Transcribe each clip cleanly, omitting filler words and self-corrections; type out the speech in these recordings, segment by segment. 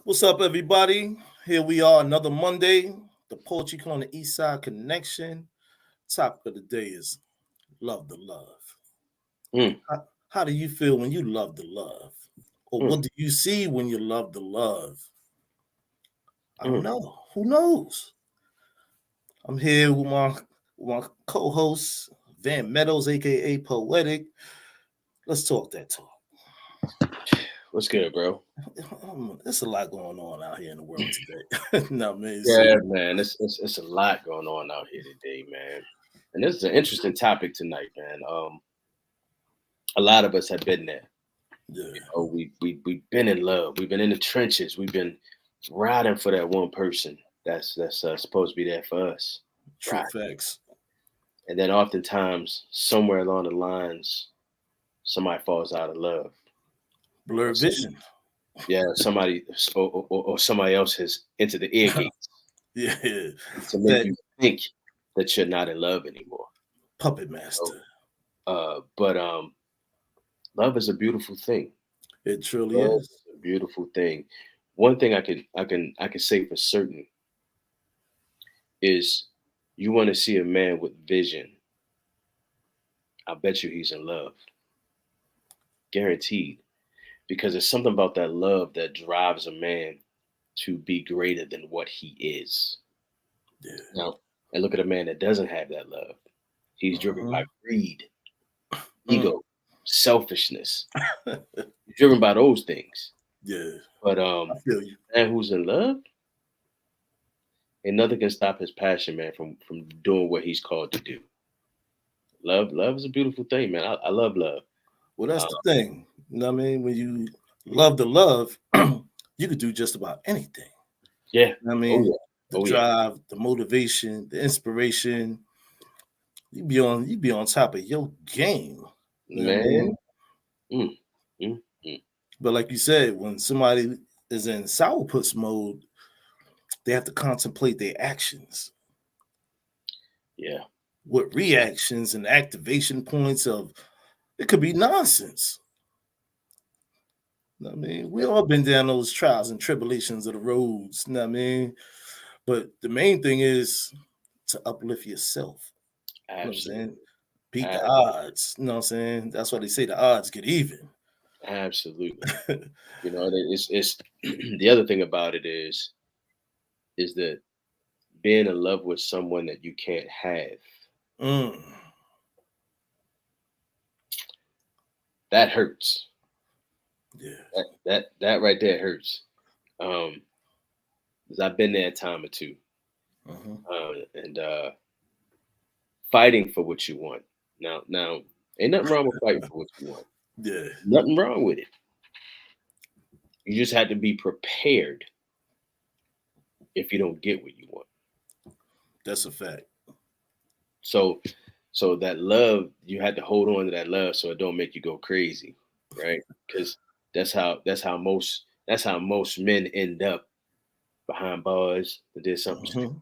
What's up, everybody? Here we are, another Monday. The Poetry on the East Side Connection. Topic of the day is love the love. How do you feel when you love the love? Or what do you see when you love the love? I don't know. Who knows? I'm here with my co-host, Van Meadows, aka Poetic. Let's talk that talk. What's good, bro? There's a lot going on out here in the world today. No, man. Yeah, man. It's a lot going on out here today, man. And this is an interesting topic tonight, man. A lot of us have been there. Yeah. You know, we've been in love. We've been in the trenches. We've been riding for that one person that's supposed to be there for us. True facts. And then oftentimes, somewhere along the lines, somebody falls out of love. Blurred vision. Yeah, somebody or somebody else has entered the ear gates. Yeah, to make you think that you're not in love anymore. Puppet master. But love is a beautiful thing. It truly is a beautiful thing. One thing I can say for certain is you want to see a man with vision. I bet you he's in love. Guaranteed. Because there's something about that love that drives a man to be greater than what he is. Yeah. Now, and look at a man that doesn't have that love. He's driven by greed, ego, selfishness. He's driven by those things. Yeah. But I feel you. Man who's in love, ain't nothing can stop his passion, man, from doing what he's called to do. Love is a beautiful thing, man. I love love. Well, that's the thing. You know what I mean? When you love the love, you could do just about anything. Yeah. You know what I mean? The drive, the motivation, the inspiration. You be on top of your game. You know man. What I mean? But like you said, when somebody is in sourpuss mode, they have to contemplate their actions. Yeah. With reactions and activation points of it could be nonsense. You know what I mean? We all been down those trials and tribulations of the roads, you know what I mean? But the main thing is to uplift yourself. Absolutely. You know what I'm saying? Beat the odds. You know what I'm saying? That's why they say the odds get even. Absolutely. You know, it's the other thing about it is that being in love with someone that you can't have. That hurts. Yeah. That right there hurts. Because I've been there a time or two. And fighting for what you want. Now, ain't nothing wrong with fighting for what you want. Yeah. Nothing wrong with it. You just have to be prepared if you don't get what you want. That's a fact. So that love, you had to hold on to that love so it don't make you go crazy, right? Because that's how most men end up behind bars that did something stupid.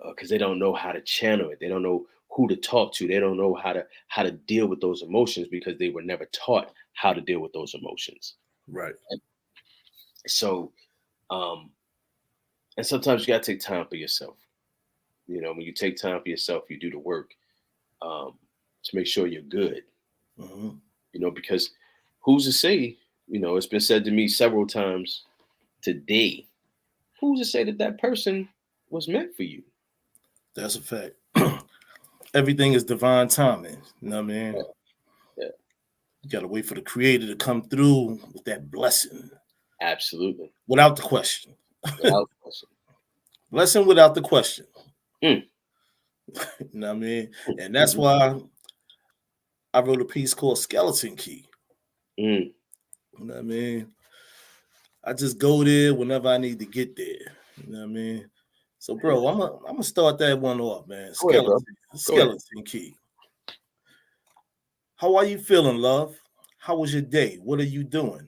Because they don't know how to channel it. They don't know who to talk to. They don't know how to deal with those emotions because they were never taught how to deal with those emotions. Right. So, and sometimes you gotta take time for yourself. You know, when you take time for yourself, you do the work to make sure you're good. You know, because who's to say? You know, it's been said to me several times today. Who's to say that person was meant for you? That's a fact. Everything is divine timing. You know what I mean? Yeah. You gotta wait for the creator to come through with that blessing. Absolutely. Without the question. Without question. Blessing without the question. Mm. You know what I mean? And that's why I wrote a piece called Skeleton Key. Mm. You know what I mean? I just go there whenever I need to get there. You know what I mean? So, bro, I'm gonna start that one off, man. Skeleton Key. How are you feeling, love? How was your day? What are you doing?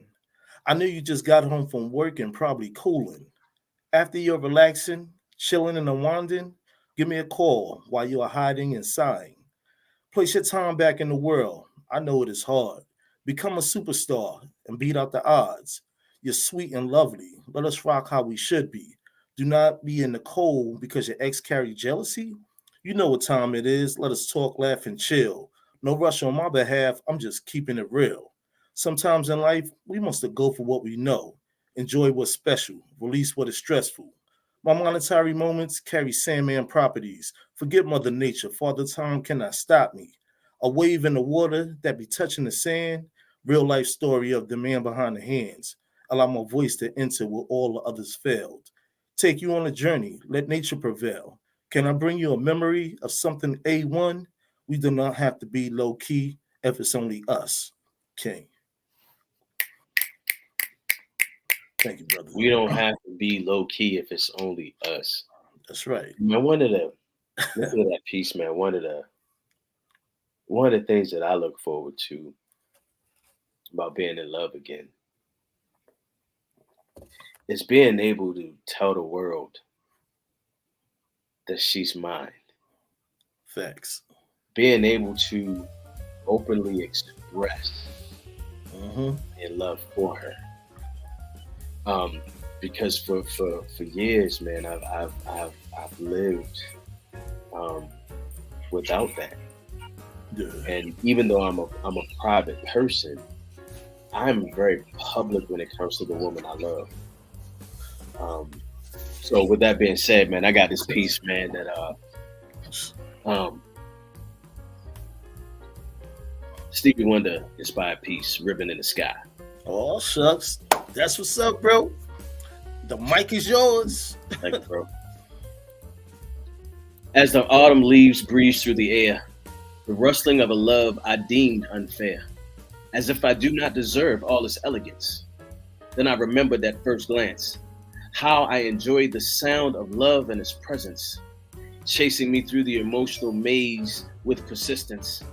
I knew you just got home from work and probably cooling. After you're relaxing, chilling and unwinding, give me a call while you are hiding and sighing. Place your time back in the world. I know it is hard. Become a superstar and beat out the odds. You're sweet and lovely. Let us rock how we should be. Do not be in the cold because your ex carried jealousy. You know what time it is. Let us talk, laugh, and chill. No rush on my behalf. I'm just keeping it real. Sometimes in life, we must go for what we know. Enjoy what's special. Release what is stressful. My monetary moments carry Sandman properties. Forget Mother Nature. Father Time cannot stop me. A wave in the water that be touching the sand. Real life story of the man behind the hands. Allow my voice to enter where all the others failed. Take you on a journey. Let nature prevail. Can I bring you a memory of something A1? We do not have to be low key if it's only us. King. Thank you, brother. We don't have to be low key if it's only us. That's right. Man, look at that piece, man. One of the things that I look forward to about being in love again is being able to tell the world that she's mine. Facts. Being able to openly express in love for her. Because for years, man, I've lived without that. Yeah. And even though I'm a private person, I'm very public when it comes to the woman I love. So with that being said, man, I got this piece, man, that Stevie Wonder inspired piece, Ribbon in the Sky. Oh, shucks. That's what's up, bro. The mic is yours. Thank you, bro. As the autumn leaves breeze through the air, the rustling of a love I deemed unfair, as if I do not deserve all its elegance. Then I remembered that first glance, how I enjoyed the sound of love and its presence, chasing me through the emotional maze with persistence.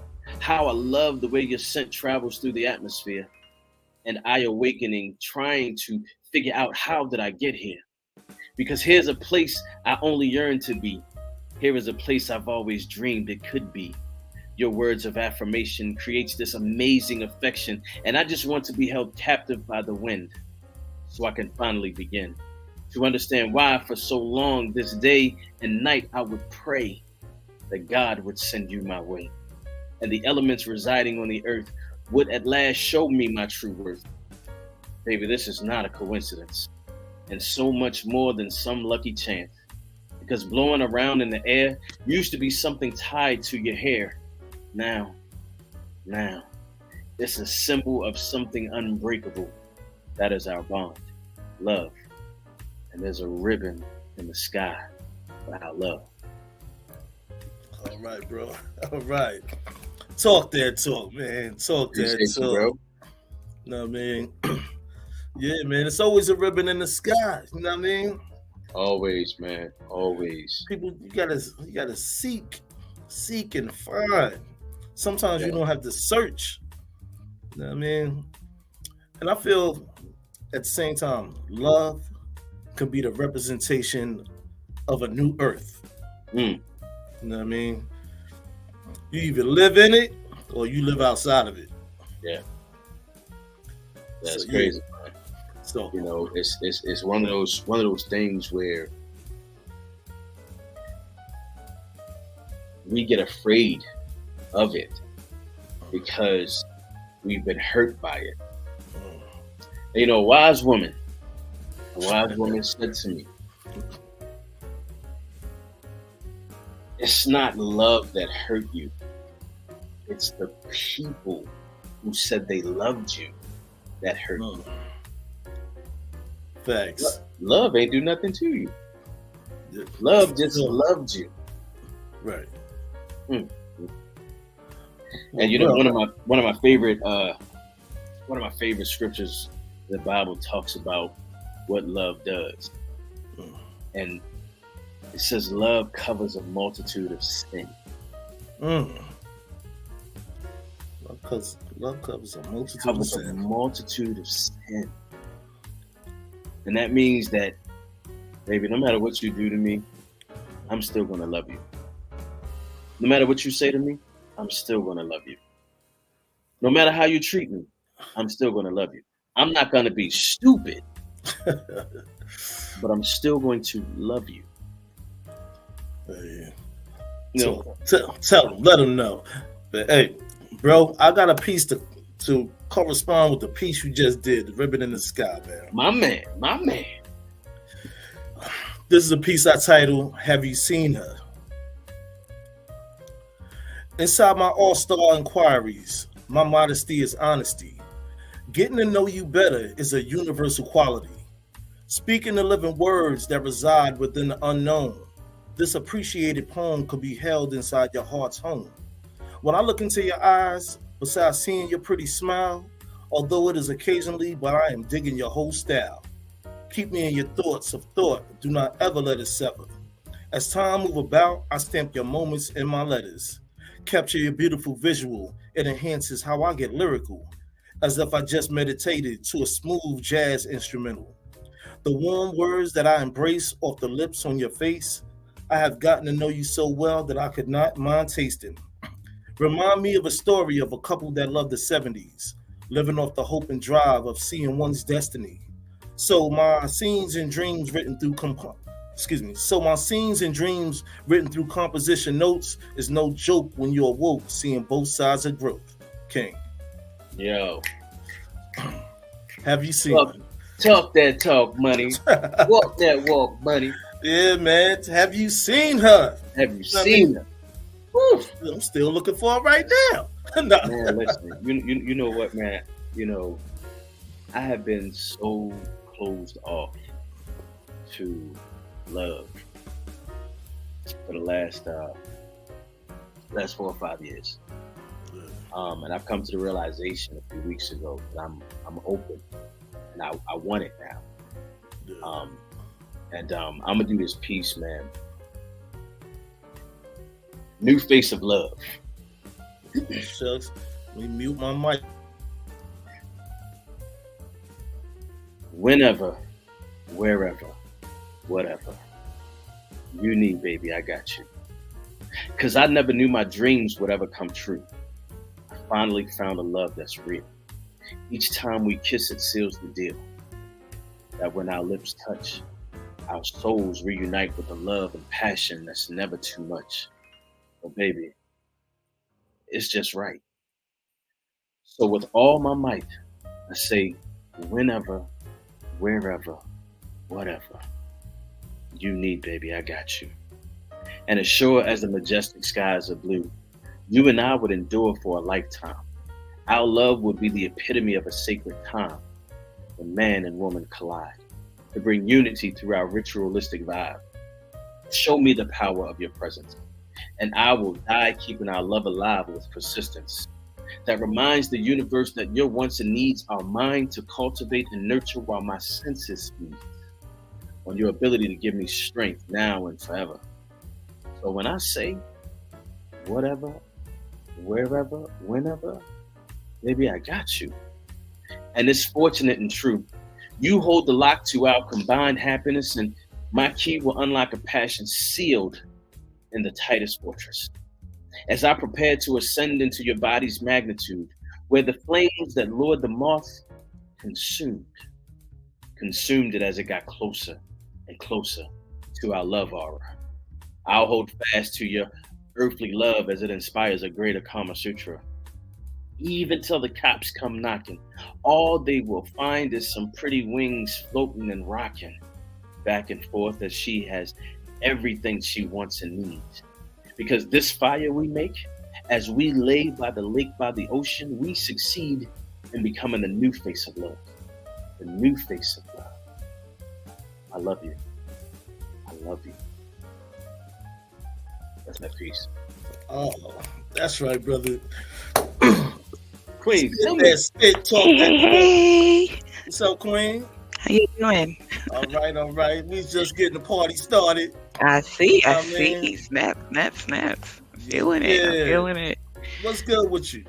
How I love the way your scent travels through the atmosphere, and I awakening, trying to figure out how did I get here? Because here's a place I only yearn to be. Here is a place I've always dreamed it could be. Your words of affirmation creates this amazing affection, and I just want to be held captive by the wind so I can finally begin to understand why for so long this day and night I would pray that God would send you my way, and the elements residing on the earth would at last show me my true worth. Baby, this is not a coincidence, and so much more than some lucky chance, because blowing around in the air used to be something tied to your hair. Now, it's a symbol of something unbreakable. That is our bond, love, and there's a ribbon in the sky for our love. All right, bro. All right. Talk that talk, man. Talk that Appreciate talk. you, bro. You know what I mean? Yeah, man. It's always a ribbon in the sky. You know what I mean? Always, man. Always. People, you gotta seek and find. Sometimes you don't have to search. You know what I mean? And I feel at the same time, love could be the representation of a new earth. You know what I mean? You either live in it or you live outside of it. Yeah. That's So, crazy, yeah. man. So You know, it's one of those things where we get afraid of it because we've been hurt by it. You know, a wise woman said to me, it's not love that hurt you. It's the people who said they loved you that hurt you. Facts. Love ain't do nothing to you. Yeah. Love just loved you. Right. And you know, one of my favorite scriptures, the Bible talks about what love does. And it says love covers a multitude of sin. Love covers a multitude of sin. And that means that, baby, no matter what you do to me, I'm still going to love you. No matter what you say to me, I'm still going to love you. No matter how you treat me, I'm still going to love you. I'm not going to be stupid, but I'm still going to love you. Yeah. You know, Tell them, let them know. But hey, bro, I got a piece to correspond with the piece you just did, the ribbon in the sky, man. My man. This is a piece I titled, Have You Seen Her? Inside my all-star inquiries, my modesty is honesty. Getting to know you better is a universal quality. Speaking the living words that reside within the unknown, this appreciated poem could be held inside your heart's home. When I look into your eyes, besides seeing your pretty smile, although it is occasionally, but I am digging your whole style. Keep me in your thoughts of thought, do not ever let it sever. As time move about, I stamp your moments in my letters. Capture your beautiful visual, it enhances how I get lyrical, as if I just meditated to a smooth jazz instrumental. The warm words that I embrace off the lips on your face, I have gotten to know you so well that I could not mind tasting. Remind me of a story of a couple that loved the 70s, living off the hope and drive of seeing one's destiny. So my scenes and dreams written through composition notes is no joke when you awoke seeing both sides of growth. King. Yo. Have you seen her? Talk that talk, money. Walk that walk, money. Yeah, man. Have you seen her? Have you seen her? Woo, I'm still looking for her right now. No. Man, listen. You know what, man? You know, I have been so closed off to love for the last 4 or 5 years. And I've come to the realization a few weeks ago that I'm open and I want it now. I'm gonna do this piece, man. New face of love. Shucks, let me mute my mic. Whenever, wherever, whatever you need, baby, I got you. Cause I never knew my dreams would ever come true. I finally found a love that's real. Each time we kiss, it seals the deal. That when our lips touch, our souls reunite with a love and passion that's never too much. But baby, it's just right. So with all my might, I say, whenever, wherever, whatever you need, baby, I got you. And as sure as the majestic skies are blue, you and I would endure for a lifetime. Our love would be the epitome of a sacred time when man and woman collide, to bring unity through our ritualistic vibe. Show me the power of your presence, and I will die keeping our love alive with persistence. That reminds the universe that your wants and needs are mine to cultivate and nurture while my senses feed on your ability to give me strength now and forever. So when I say whatever, wherever, whenever, baby, I got you. And it's fortunate and true. You hold the lock to our combined happiness, and my key will unlock a passion sealed in the tightest fortress. As I prepare to ascend into your body's magnitude, where the flames that lured the moth consumed it as it got closer and closer to our love aura. I'll hold fast to your earthly love as it inspires a greater Kama Sutra. Even till the cops come knocking, all they will find is some pretty wings floating and rocking back and forth as she has everything she wants and needs. Because this fire we make, As we lay by the lake, by the ocean, we succeed in becoming the new face of love. The new face of love. I love you. I love you. That's my piece. Oh, that's right, brother. Queen, Spit talk. Hey. What's up, Queen? How you doing? All right. We just getting the party started. I see. I I see. mean- Snap. Feeling it. I'm Yeah. feeling it. What's good with you?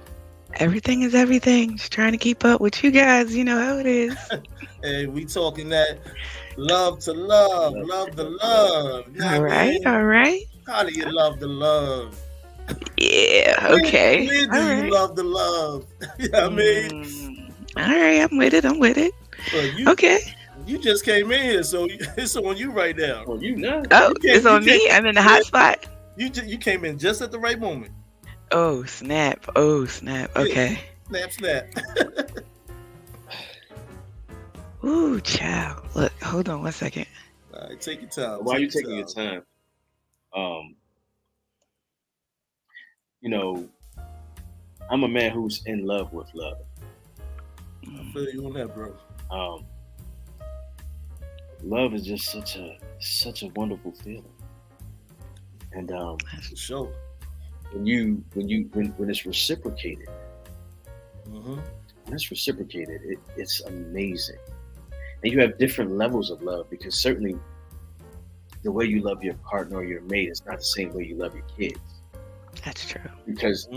Everything is everything. Just trying to keep up with you guys. You know how it is. Hey, we talking that love to love to love. You know All what I right. mean? All right. How do you love the love? Yeah. Okay. Where do All you right. love the love? You know what I mean? All right. I'm with it. Well, Okay. you just came in here, so it's on you right now. Oh, you know. Oh, You can't- it's on you me. can't- I'm in the hot spot. You came in just at the right moment. Oh, snap. Okay. Snap. Ooh, child. Look, hold on one second. All right, take your time. While you're taking your time, you know, I'm a man who's in love with love. I feel you on that, bro. Love is just such a wonderful feeling, and For sure. when it's reciprocated, Mm-hmm. when it's reciprocated, it's amazing. And you have different levels of love, because certainly the way you love your partner or your mate is not the same way you love your kids. That's true. Because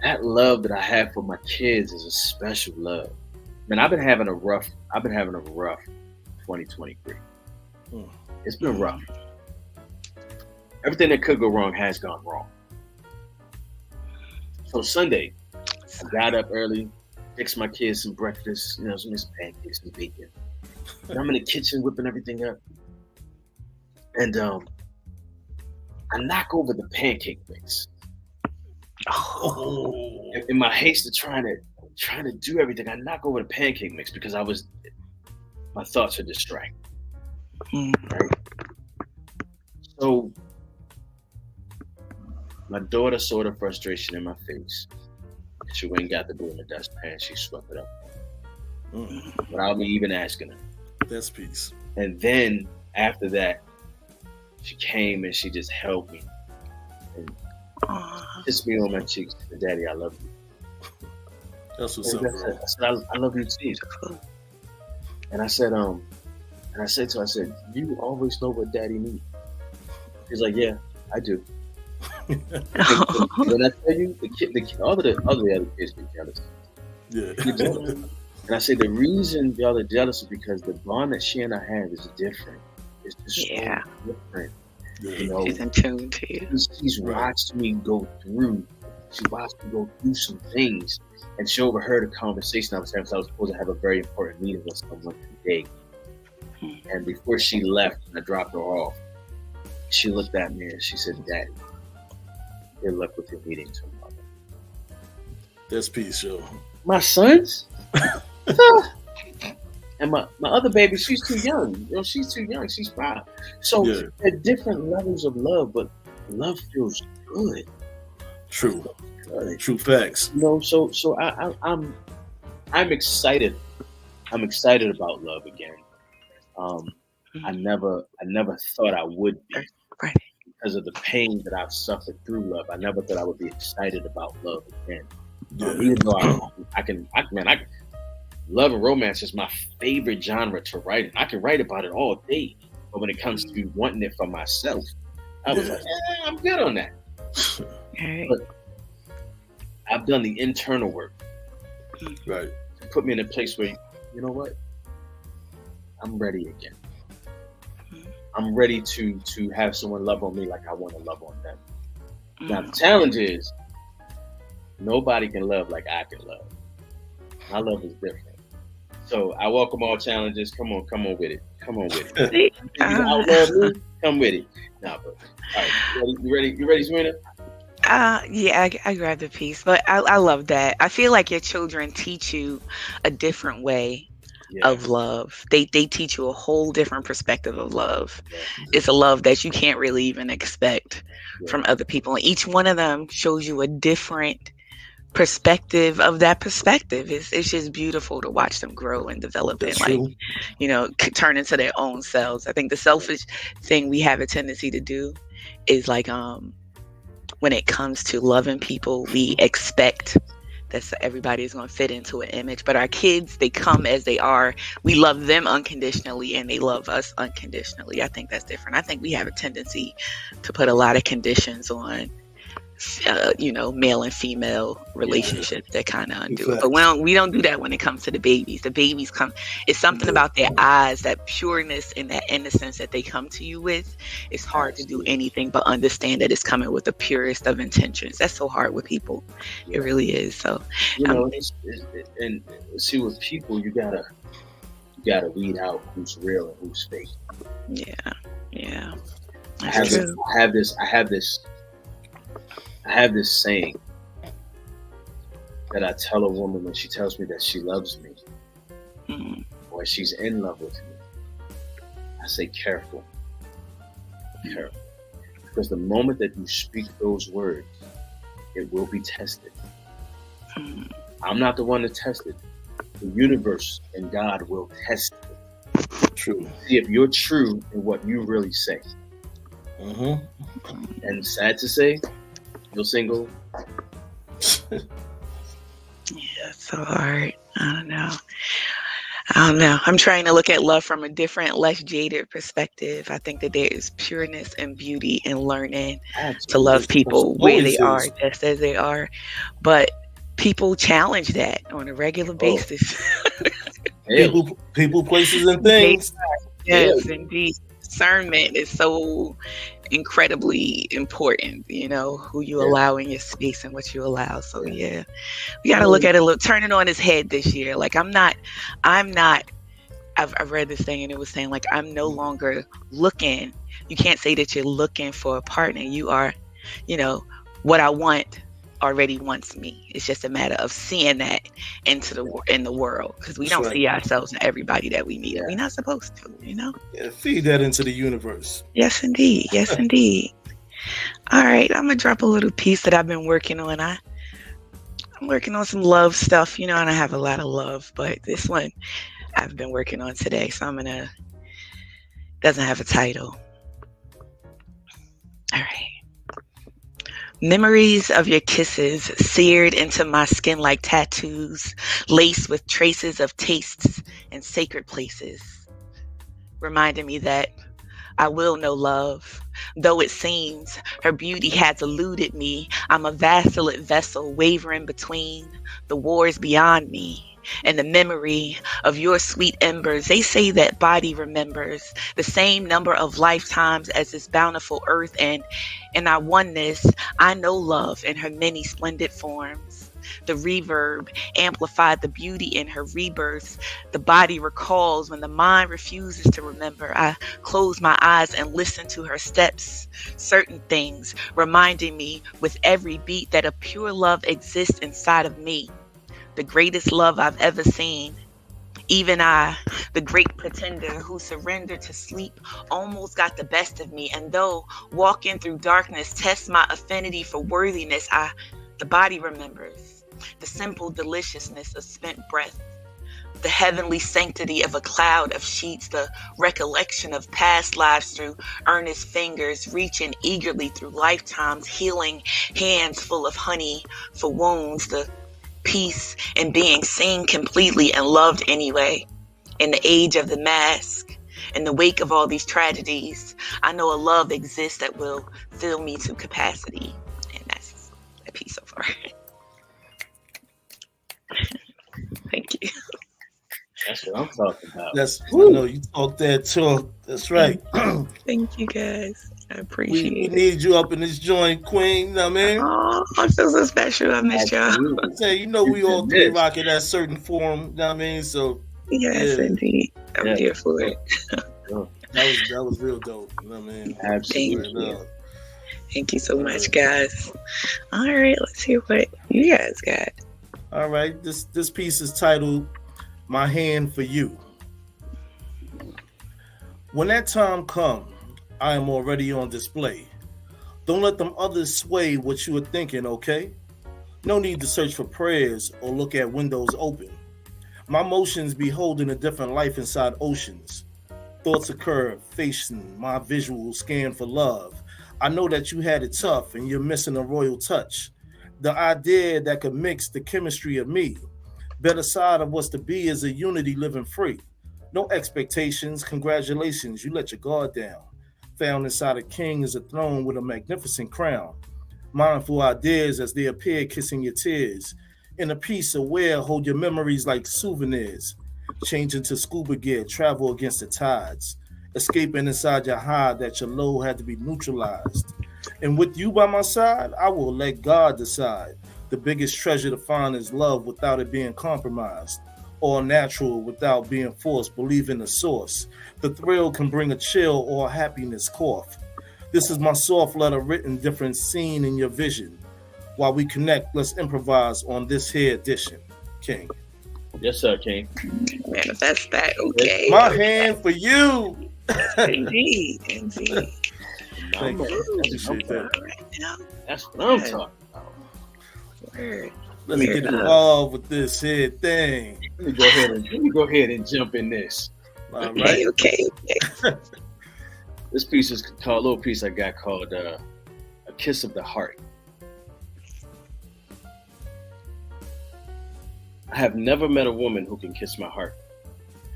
that love that I have for my kids is a special love. Man, I've been having a rough 2023. It's been rough. Everything that could go wrong has gone wrong. So Sunday, I got up early, fixed my kids some breakfast, some pancakes and bacon. And I'm in the kitchen whipping everything up. And I knock over the pancake mix. Oh. In my haste of trying to do everything, I knock over the pancake mix because my thoughts are distracted. Right? So my daughter saw the frustration in my face. She went and got the broom and dustpan. She swept it up without me even asking her. That's peace. And then after that, she came and she just held me and kissed me on my cheeks. And, Daddy, I love you. That's what's up, And bro. I said, I love you too. And I said to her, you always know what Daddy needs. She's like, yeah, I do. When I tell you, all the other kids get jealous. Yeah. And I say the reason y'all are jealous is because the bond that she and I have is different. It's just so different. Yeah. She's in tune to you. She's watched me go through. She watched me go through some things, and she overheard a conversation I was having. So I was supposed to have a very important meeting with someone today. And before she left, and I dropped her off, she looked at me and she said, "Daddy, good luck with your meeting tomorrow." That's peace, yo. My sons? And my other baby, she's too young. She's too young. She's 5. So there are different levels of love, but love feels good. True. True facts. So I'm excited. I'm excited about love again. I never thought I would be, because of the pain that I've suffered through love. I never thought I would be excited about love again. Even though I can, love and romance is my favorite genre to write. I can write about it all day. But when it comes to wanting it for myself, I was like, I'm good on that. But I've done the internal work. Right. To put me in a place where, you know what? I'm ready again. I'm ready to have someone love on me like I want to love on them. Now the challenge is, nobody can love like I can love. My love is different. So I welcome all challenges. Come on with it. You outlove me? Come with it. Nah, but all right, you ready, Serena? Yeah, I grabbed the piece, but I love that. I feel like your children teach you a different way of love. They teach you a whole different perspective of love. It's a love that you can't really even expect from other people. And each one of them shows you a different perspective of that perspective. It's just beautiful to watch them grow and develop and turn into their own selves. I think the selfish thing we have a tendency to do is like when it comes to loving people, we expect that everybody is going to fit into an image, but our kids, they come as they are. We love them unconditionally and they love us unconditionally. I think that's different. I think we have a tendency to put a lot of conditions on male and female relationships that kind of undo it. But we don't do that when it comes to the babies. The babies come, it's something about their eyes, that pureness and that innocence that they come to you with. It's hard to do anything but understand that it's coming with the purest of intentions. That's so hard with people. It really is. So, and see, with people, you gotta weed out who's real and who's fake. Yeah. I have this saying that I tell a woman when she tells me that she loves me or she's in love with me. I say, careful. Because the moment that you speak those words, it will be tested. I'm not the one to test it. The universe and God will test it. True. See if you're true in what you really say. And sad to say, you're single. Yeah, it's so hard. I don't know. I'm trying to look at love from a different, less jaded perspective. I think that there is pureness and beauty in learning to love people where they are, just as they are. But people challenge that on a regular basis. People, places, and things. Yes, indeed. Discernment is so incredibly important, who you allow in your space and what you allow. So we got to look at it, turn it on its head this year. Like I've read this thing and it was saying like, I'm no longer looking. You can't say that you're looking for a partner. You are, what I want already wants me. It's just a matter of seeing that in the world, because we don't see ourselves in everybody that we meet. We're not supposed to, feed that into the universe. Yes indeed. All right, I'm gonna drop a little piece that I've been working on. I'm working on some love stuff, and I have a lot of love, but this one I've been working on today, so doesn't have a title. All right. Memories of your kisses seared into my skin like tattoos, laced with traces of tastes and sacred places, reminding me that I will know love, though it seems her beauty has eluded me. I'm a vacillate vessel wavering between the wars beyond me and the memory of your sweet embers. They say that body remembers the same number of lifetimes as this bountiful earth, and in our oneness, I know love in her many splendid forms. The reverb amplified the beauty in her rebirths. The body recalls when the mind refuses to remember. I close my eyes and listen to her steps, certain things reminding me with every beat that a pure love exists inside of me. The greatest love I've ever seen. Even I, the great pretender who surrendered to sleep, almost got the best of me. And though walking through darkness tests my affinity for worthiness, the body remembers the simple deliciousness of spent breath, the heavenly sanctity of a cloud of sheets, the recollection of past lives through earnest fingers, reaching eagerly through lifetimes, healing hands full of honey for wounds, the peace and being seen completely and loved anyway. In the age of the mask, in the wake of all these tragedies, I know a love exists that will fill me to capacity. And that's a piece so far. Thank you. That's what I'm talking about. I know you talk that talk. That's right. Thank you guys. I appreciate it. We need you up in this joint, Queen. You know what I mean? Oh, I'm so special. I miss y'all. Say, we all three rocking that certain form. You know what I mean? So yes, indeed. I'm here for it. That was real dope. You know what I mean? Absolutely. Thank you so much, guys. All right, let's hear what you guys got. All right. This piece is titled my hand for you. When that time comes, I am already on display. Don't let them others sway what you are thinking, okay? No need to search for prayers or look at windows open. My motions be holding a different life inside oceans. Thoughts occur, facing my visual scan for love. I know that you had it tough and you're missing a royal touch. The idea that could mix the chemistry of me. Better side of what's to be is a unity living free. No expectations, congratulations, you let your guard down. Found inside a king is a throne with a magnificent crown. Mindful ideas as they appear, kissing your tears. In a piece aware, hold your memories like souvenirs. Change into scuba gear, travel against the tides. Escaping inside your hide that your low had to be neutralized. And with you by my side, I will let God decide. The biggest treasure to find is love without it being compromised. All natural without being forced, believe in the source. The thrill can bring a chill or a happiness cough. This is my soft letter written different scene in your vision. While we connect, let's improvise on this here edition. King. Yes, sir, King. Manifest that, okay. My hand for you. Indeed. Thank you. Appreciate that. That's what I'm talking about. Word. Let's get involved with this here thing. Let me go ahead and jump in this. All right. Okay. This piece is called, a little piece I got called A Kiss of the Heart. I have never met a woman who can kiss my heart.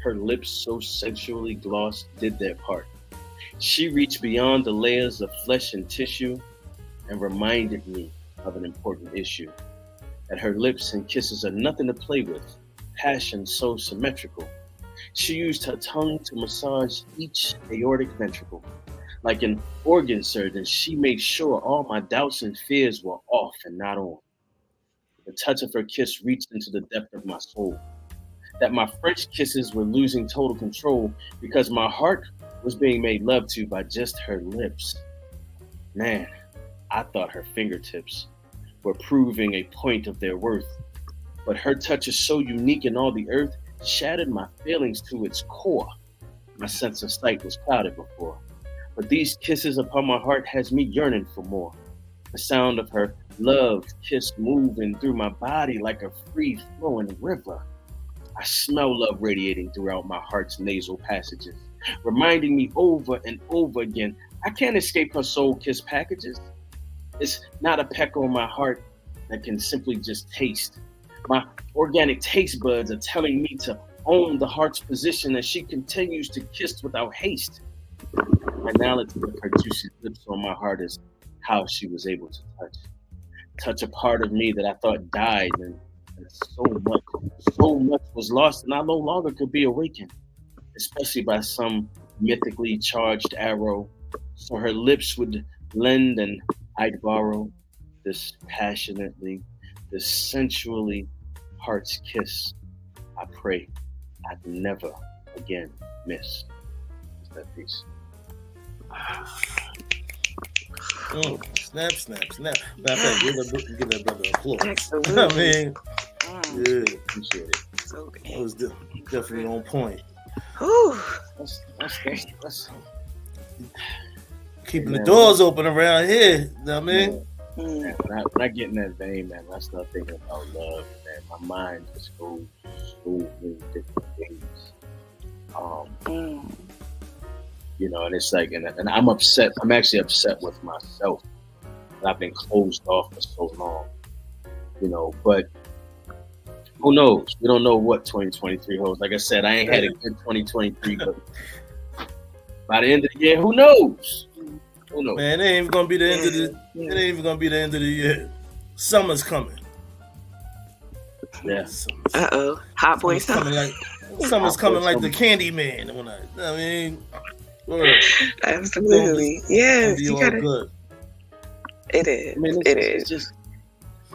Her lips so sensually glossed did their part. She reached beyond the layers of flesh and tissue and reminded me of an important issue. That her lips and kisses are nothing to play with, passion so symmetrical. She used her tongue to massage each aortic ventricle. Like an organ surgeon, she made sure all my doubts and fears were off and not on. The touch of her kiss reached into the depth of my soul. That my French kisses were losing total control because my heart was being made love to by just her lips. Man, I thought her fingertips were proving a point of their worth. But her touch is so unique in all the earth, shattered my feelings to its core. My sense of sight was clouded before. But these kisses upon my heart has me yearning for more. The sound of her love kiss moving through my body like a free-flowing river. I smell love radiating throughout my heart's nasal passages, reminding me over and over again, I can't escape her soul kiss packages. It's not a peck on my heart that can simply just taste. My organic taste buds are telling me to own the heart's position as she continues to kiss without haste. The finality of her juicy lips on my heart is how she was able to touch a part of me that I thought died, and so much was lost, and I no longer could be awakened, especially by some mythically charged arrow. So her lips would lend and I'd borrow this passionately, this sensually heart's kiss. I pray I'd never again miss. It's that piece. Snap. Give that brother applause. Absolutely. I mean, yeah, Appreciate it. So good. that was definitely on point. Whew. That's Keeping the doors open around here. You know what I mean? Man, when I get in that vein, man, I start thinking about love, man. My mind just goes so many different things. You know, and it's like, and I'm upset. I'm actually upset with myself. I've been closed off for so long, you know, but who knows? We don't know what 2023 holds. Like I said, I ain't had a good 2023, but by the end of the year, who knows? Who knows? Man, it ain't even gonna be the end of the. It ain't even gonna be the end of the year. Summer's coming. Yeah. Hot boy summer. Summer's coming like the candy man. I mean, absolutely. Yes, you gotta. Good. It is. I mean, it's just,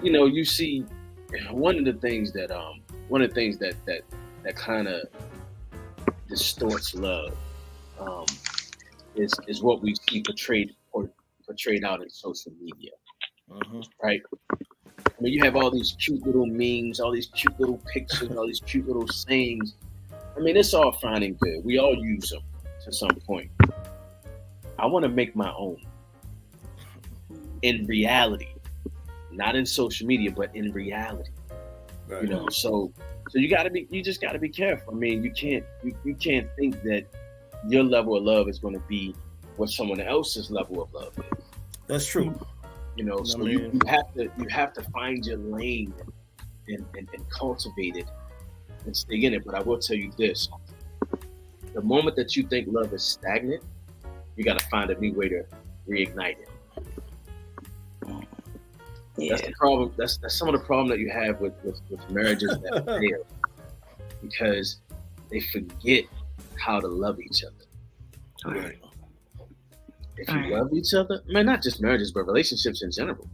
you know, you see one of the things that kind of distorts love is what we see portrayed out in social media, right? I mean, you have all these cute little memes, all these cute little pictures, all these cute little sayings. I mean, it's all fine and good. We all use them to some point. I want to make my own in reality, not in social media, but in reality. Right. You know, so you just gotta be careful. I mean, you can't think that your level of love is going to be what someone else's level of love is. That's true. You know, so you have to find your lane and cultivate it and stay in it. But I will tell you this: the moment that you think love is stagnant, you got to find a new way to reignite it. Yeah. That's the problem. That's some of the problem that you have with marriages that fail, because they forget how to love each other. Right. If you love each other, I mean, not just marriages, but relationships in general.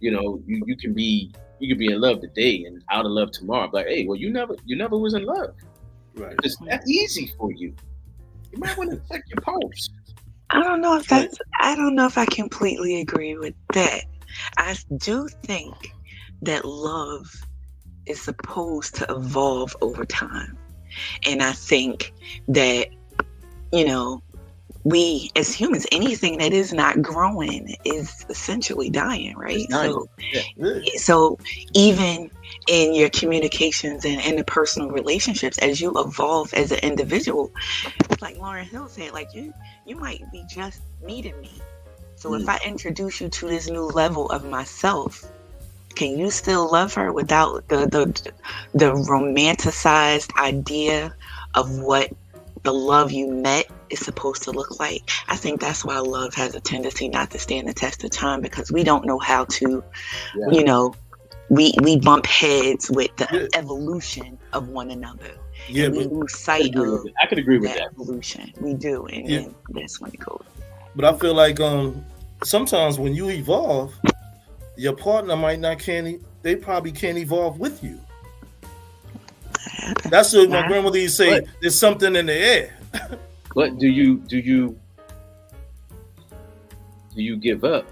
You know, you can be in love today and out of love tomorrow. But hey, well, you never was in love. Right. It's that easy for you. You might want to check your pulse. I don't know if I completely agree with that. I do think that love is supposed to evolve over time. And I think that, you know, we as humans, anything that is not growing is essentially dying, right? So even in your communications and in the personal relationships, as you evolve as an individual, like Lauryn Hill said, like you might be just meeting me. So if I introduce you to this new level of myself, can you still love her without the romanticized idea of what the love you met is supposed to look like? I think that's why love has a tendency not to stand the test of time, because we don't know how to, you know, we bump heads with the evolution of one another. Yeah, and we lose sight of I could agree with that evolution. We do, and that's when it goes. But I feel like sometimes when you evolve, your partner they probably can't evolve with you. That's what my grandmother used to say. There's something in the air. But do you give up,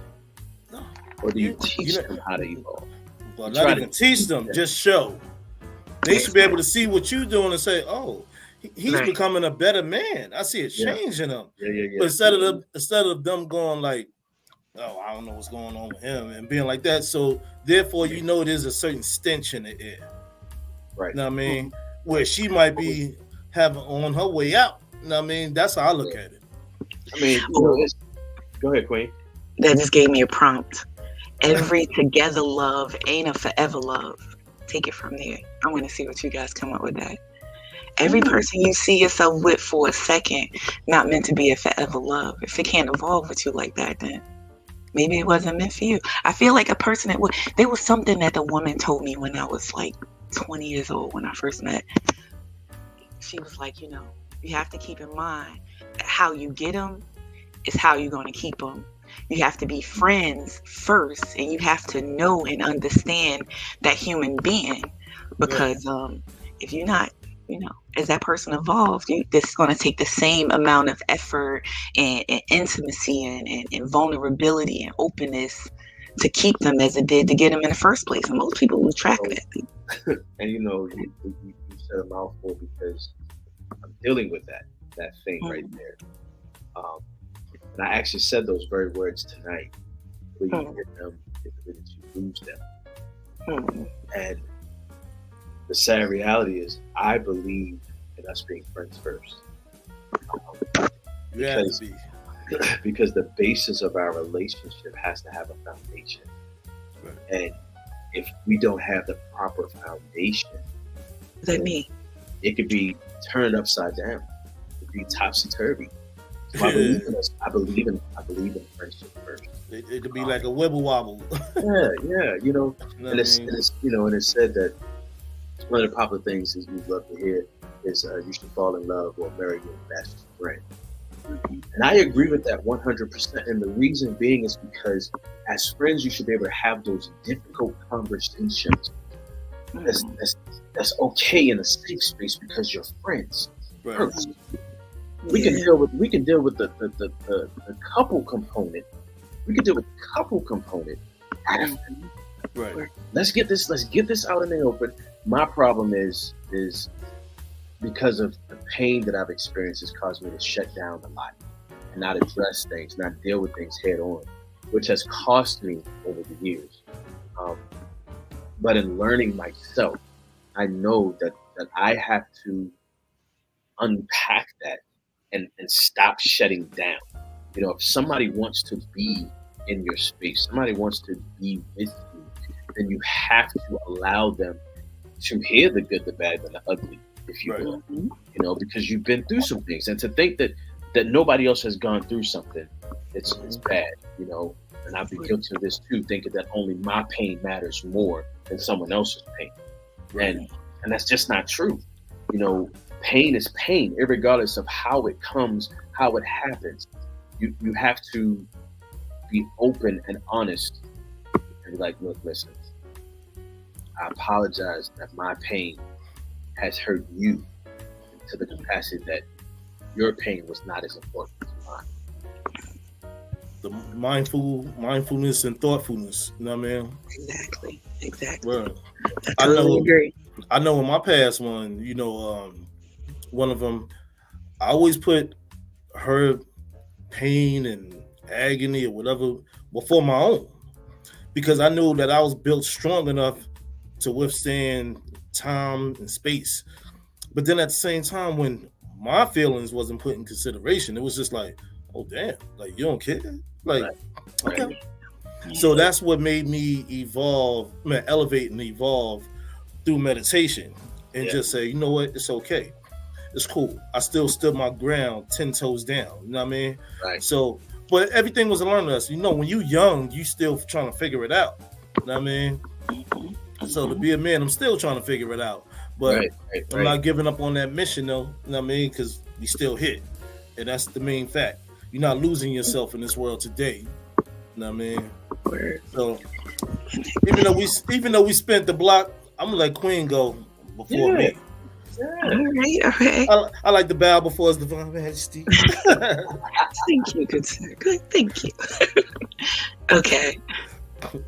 or do you teach them how to evolve? Well, not even teach them, just show. They should be able to see what you're doing and say, "Oh, he's becoming a better man. I see a change in him." But instead of them going like, "Oh, I don't know what's going on with him," and being like that, so therefore you know there's a certain stench in the air. Right. You know what I mean? Where she might be having on her way out. You know what I mean? That's how I look at it. I mean, go ahead, Queen. That just gave me a prompt. Every together love ain't a forever love. Take it from there. I want to see what you guys come up with that. Every person you see yourself with for a second, not meant to be a forever love. If it can't evolve with you like that, then maybe it wasn't meant for you. I feel like a person there was something that the woman told me when I was like 20 years old when I first met. She was like, you know, you have to keep in mind that how you get them is how you're going to keep them. You have to be friends first, and you have to know and understand that human being, because if you're not, you know, as that person evolves, it's going to take the same amount of effort and intimacy and vulnerability and openness to keep them as it did to get them in the first place. And most people lose track of that. And you know, you said a mouthful, because I'm dealing with that thing right there. And I actually said those very words tonight. Where you get them, is the way that you lose them. And the sad reality is, I believe in us being friends first. Because the basis of our relationship has to have a foundation. Right. And if we don't have the proper foundation, what does that mean? It could be turned upside down. It could be topsy-turvy. So I believe in friendship first. It could be like a wibble wobble. yeah, you know, and it's said that one of the popular things is we love to hear is you should fall in love or marry your best friend. And I agree with that 100%. And the reason being is because as friends, you should be able to have those difficult conversations. That's okay in a safe space, because you're friends. Right. First. We can deal with the couple component. We can deal with the couple component after. Right. Let's get this out in the open. My problem is because of the pain that I've experienced has caused me to shut down a lot and not address things, not deal with things head on, which has cost me over the years. But in learning myself, I know that I have to unpack that and stop shutting down. You know, if somebody wants to be in your space, somebody wants to be with you, then you have to allow them to hear the good, the bad, and the ugly, if you will. You know, because you've been through some things, and to think that nobody else has gone through something, it's bad. You know, and I've been guilty of this too, thinking that only my pain matters more than someone else's pain, and that's just not true. You know, pain is pain, regardless of how it comes, how it happens. You have to be open and honest and be like, look, listen, I apologize that my pain has hurt you to the capacity that your pain was not as important as mine. The mindfulness and thoughtfulness, you know what I mean? Exactly. Well, I totally agree. I know in my past one, you know, one of them, I always put her pain and agony or whatever before my own, because I knew that I was built strong enough to withstand time and space. But then at the same time, when my feelings wasn't put in consideration, it was just like, oh damn, like you don't care, like okay. So that's what made me elevate and evolve through meditation, and just say, you know what, it's okay, it's cool. I still stood my ground 10 toes down. You know what I mean? Right. So, but everything was a learning lesson. You know, when you young, you still trying to figure it out. You know what I mean? So to be a man, I'm still trying to figure it out. But I'm not giving up on that mission, though. You know what I mean? Because we still hit, and that's the main fact. You're not losing yourself in this world today. You know what I mean? So even though we spent the block, I'm gonna let Queen go before me. All right. I like to bow before His Divine Majesty. Thank you, good sir. Good, thank you. Okay. All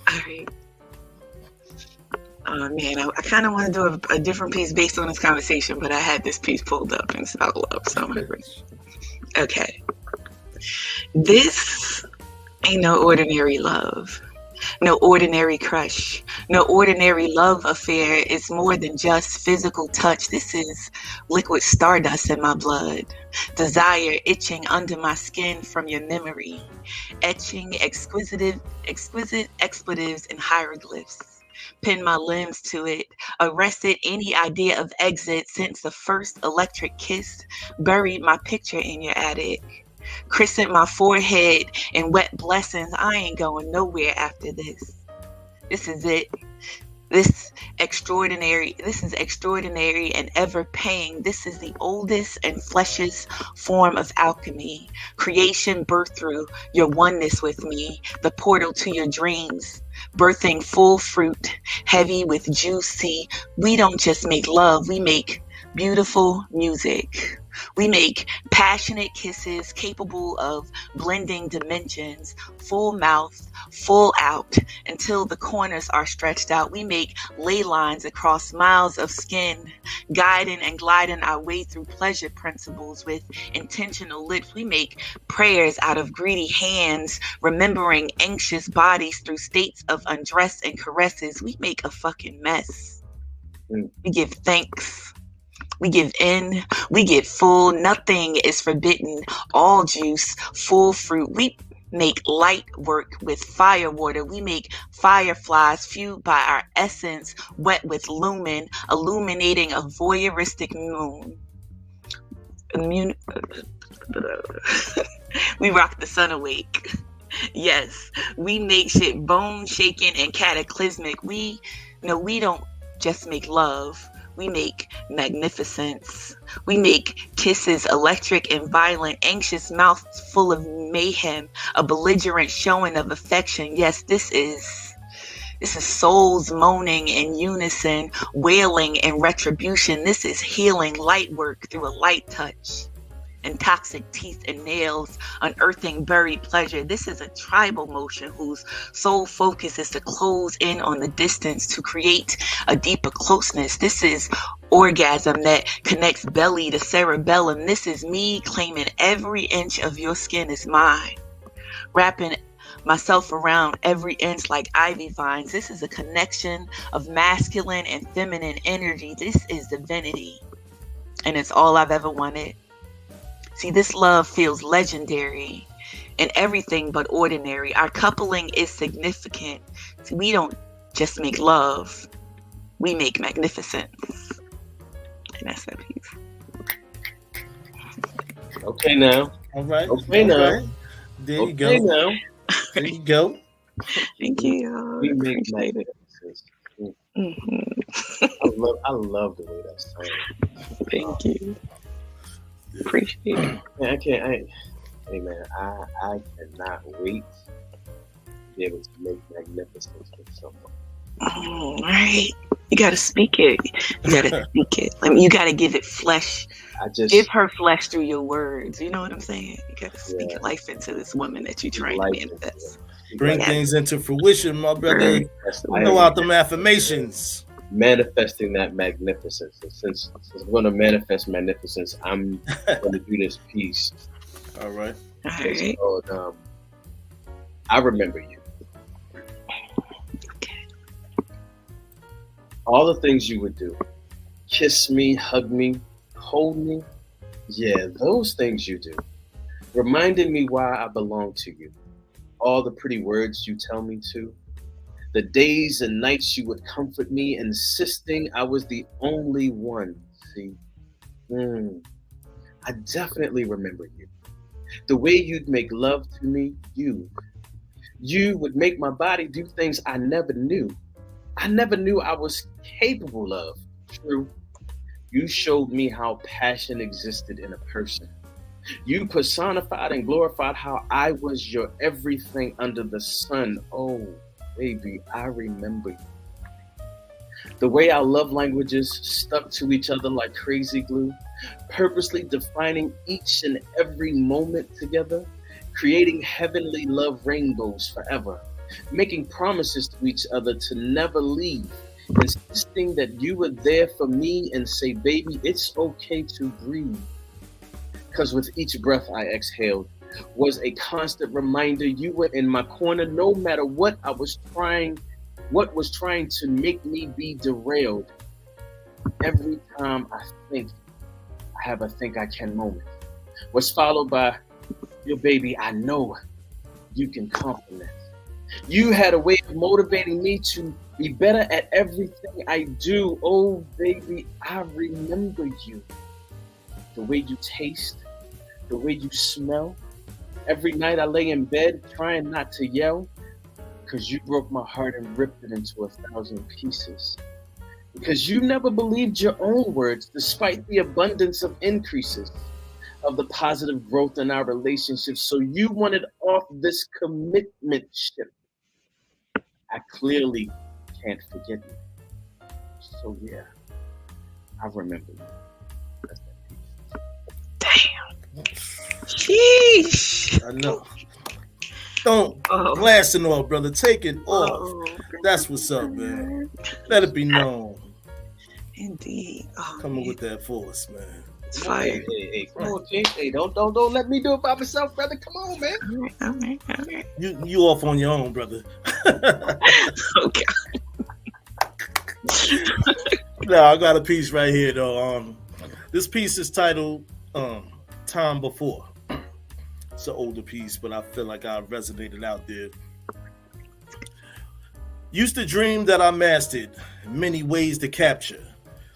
right. Oh man, I kind of want to do a different piece based on this conversation, but I had this piece pulled up and it's about love, so I'm gonna bring. Okay. This ain't no ordinary love. No ordinary crush, no ordinary love affair. It's more than just physical touch. This is liquid stardust in my blood. Desire itching under my skin from your memory. Etching exquisite expletives and hieroglyphs. Pin my limbs to it. Arrested any idea of exit since the first electric kiss. Buried my picture in your attic. Christened my forehead in wet blessings. I ain't going nowhere after this. This is it. This is extraordinary and ever paying. This is the oldest and fleshiest form of alchemy. Creation birthed through your oneness with me. The portal to your dreams. Birthing full fruit, heavy with juicy. We don't just make love, we make beautiful music. We make passionate kisses capable of blending dimensions, full mouth, full out, until the corners are stretched out. We make ley lines across miles of skin, guiding and gliding our way through pleasure principles with intentional lips. We make prayers out of greedy hands, remembering anxious bodies through states of undress and caresses. We make a fucking mess. We give thanks. We give in, we get full, nothing is forbidden, all juice, full fruit. We make light work with fire water. We make fireflies fueled by our essence, wet with lumen, illuminating a voyeuristic moon. We rock the sun awake. Yes, we make shit bone shaking and cataclysmic. We don't just make love. We make magnificence. We make kisses electric and violent, anxious mouths full of mayhem, a belligerent showing of affection. Yes, this is souls moaning in unison, wailing in retribution. This is healing light work through a light touch. and toxic teeth and nails, unearthing buried pleasure. This is a tribal motion whose sole focus is to close in on the distance to create a deeper closeness. This is orgasm that connects belly to cerebellum. This is me claiming every inch of your skin is mine, wrapping myself around every inch like ivy vines. This is a connection of masculine and feminine energy. This is divinity, and it's all I've ever wanted. See, this love feels legendary and everything but ordinary. Our coupling is significant. See, we don't just make love, we make magnificence. And that's that piece. Okay now. All right. Okay now. Right. There you Okay go. now. There you go. Thank you. We make Appreciate it. magnificence. Mhm. I love the way that sounds. Thank you. Appreciate it. Man, hey man, I cannot wait to be able to make magnificence with someone. All right. You gotta speak it. You gotta speak it. I mean, you gotta give it flesh. Give her flesh through your words. You know what I'm saying? You gotta speak life into this woman that you're trying to manifest. Bring things into fruition, my brother. Throw out them affirmations. Manifesting that magnificence. And since we're going to manifest magnificence, I'm going to do this piece. All right. It's called, I Remember You. Okay. All the things you would do. Kiss me, hug me, hold me. Yeah, those things you do. Reminding me why I belong to you. All the pretty words you tell me to. The days and nights you would comfort me, insisting I was the only one. See, I definitely remember you. The way you'd make love to me, you would make my body do things I never knew. I never knew I was capable of. True. You showed me how passion existed in a person. You personified and glorified how I was your everything under the sun. Oh, baby, I remember you. The way our love languages stuck to each other like crazy glue, purposely defining each and every moment together, creating heavenly love rainbows forever, making promises to each other to never leave, insisting that you were there for me and say, baby, it's okay to breathe. Because with each breath I exhaled was a constant reminder you were in my corner no matter what was trying to make me be derailed. Every time I have a think I can moment was followed by, your baby, I know you can compliment. You had a way of motivating me to be better at everything I do. Oh, baby, I remember you. The way you taste, the way you smell. Every night I lay in bed trying not to yell, because you broke my heart and ripped it into 1,000 pieces. Because you never believed your own words, despite the abundance of increases of the positive growth in our relationship. So you wanted off this commitment ship. I clearly can't forget you. So yeah, I remember you. That's that piece. Damn. Sheesh. I know. Don't blast it off, brother. Take it off. That's what's up, man. Let it be known. Indeed. Coming with that force, man. It's fire. Hey, come on, King. Hey, don't let me do it by myself, brother. Come on, man. All right. You off on your own, brother. Okay. No, I got a piece right here though. This piece is titled Time Before. It's an older piece, but I feel like I resonated out there. Used to dream that I mastered many ways to capture.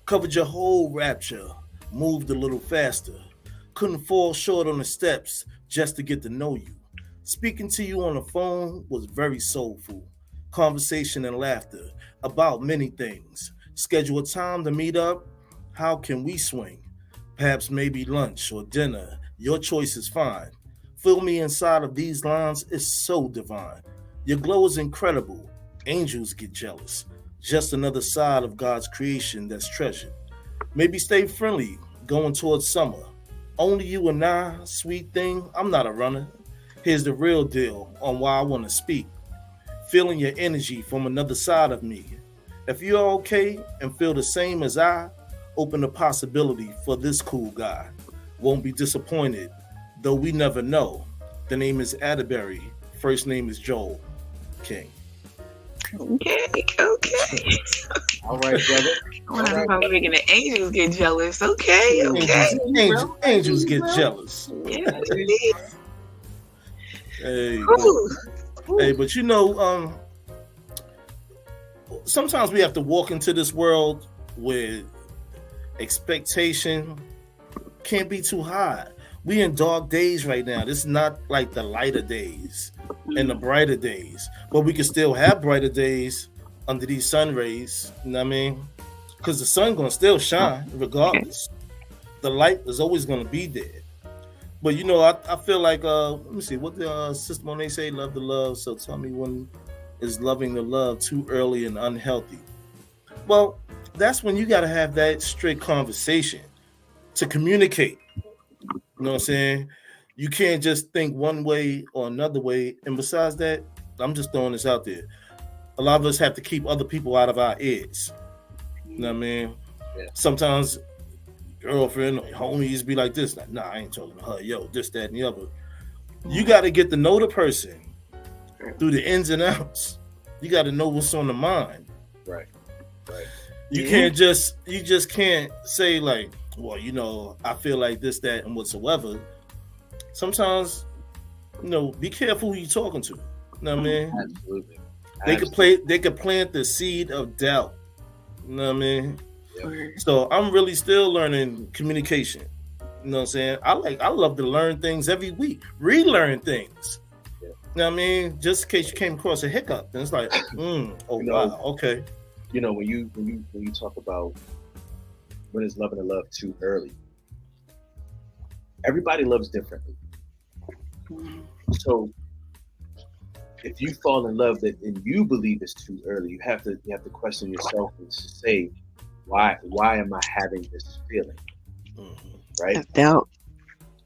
Covered your whole rapture. Moved a little faster. Couldn't fall short on the steps just to get to know you. Speaking to you on the phone was very soulful. Conversation and laughter about many things. Schedule a time to meet up. How can we swing? Perhaps maybe lunch or dinner. Your choice is fine. Feel me inside of these lines is so divine. Your glow is incredible. Angels get jealous. Just another side of God's creation that's treasured. Maybe stay friendly, going towards summer. Only you and I, sweet thing. I'm not a runner. Here's the real deal on why I want to speak. Feeling your energy from another side of me. If you're okay and feel the same as I, open the possibility for this cool guy. Won't be disappointed, though we never know. The name is Atterberry. First name is Joel King. Okay. All right, brother. I'm making the angels get jealous. Okay. Angels get jealous. Yeah. Hey, but you know, sometimes we have to walk into this world with expectation can't be too high. We in dark days right now. This is not like the lighter days and the brighter days, but we can still have brighter days under these sun rays. You know what I mean? Because the sun gonna still shine regardless. The light is always gonna be there. But you know, I feel like let me see what the Sister Monet say. Love the love. So tell me when is loving the love too early and unhealthy? Well, that's when you got to have that straight conversation to communicate. You know what I'm saying? You can't just think one way or another way. And besides that, I'm just throwing this out there. A lot of us have to keep other people out of our ears. You know what I mean? Yeah. Sometimes girlfriend or homies be like this. Like, nah, I ain't talking to her. Yo, this, that, and the other. You got to get to know the person through the ins and outs. You got to know what's on the mind. Right. You just can't say like, well, you know, I feel like this, that, and whatsoever. Sometimes, you know, be careful who you're talking to. You know what I mean? Absolutely. They could plant the seed of doubt. You know what I mean? Yep. So I'm really still learning communication. You know what I'm saying? I love to learn things every week, relearn things. Yeah. You know what I mean? Just in case you came across a hiccup, and it's like, wow, okay. You know, when you talk about when is loving the love too early, everybody loves differently. So if you fall in love and you believe it's too early, you have to question yourself and say, why am I having this feeling? Right? Doubt.